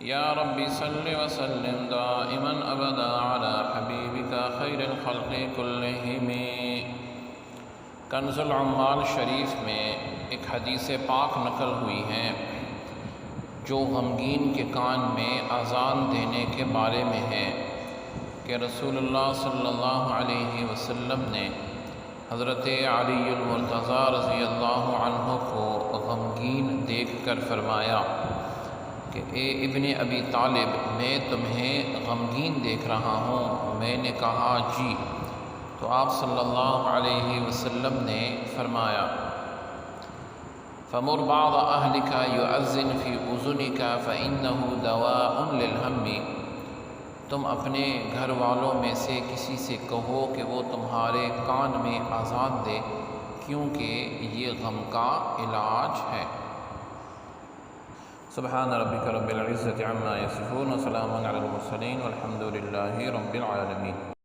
یا رب صل وسلم دائما ابدا علی حبیبک خیر الخلق کلہم۔ کنز العمال شریف میں ایک حدیث پاک نقل ہوئی ہے جو غمگین کے کان میں اذان دینے کے بارے میں ہے کہ رسول اللہ صلی اللہ علیہ وسلم نے حضرت علی المرتضیٰ رضی اللہ عنہ کو غمگین دیکھ کر فرمایا کہ اے ابن ابی طالب، میں تمہیں غمگین دیکھ رہا ہوں۔ میں نے کہا جی، تو آپ صلی اللہ علیہ وسلم نے فرمایا فَمُرْ بَعْضَ أَهْلِكَ يُؤَذِّنْ فِي أُذُنِكَ فَإِنَّهُ دَوَاءٌ لِلْهَمِّ، تم اپنے گھر والوں میں سے کسی سے کہو کہ وہ تمہارے کان میں اذان دے، کیونکہ یہ غم کا علاج ہے۔ سبحان ربک رب العزة عما یصفون وسلام علی المرسلین والحمد للہ رب العالمین۔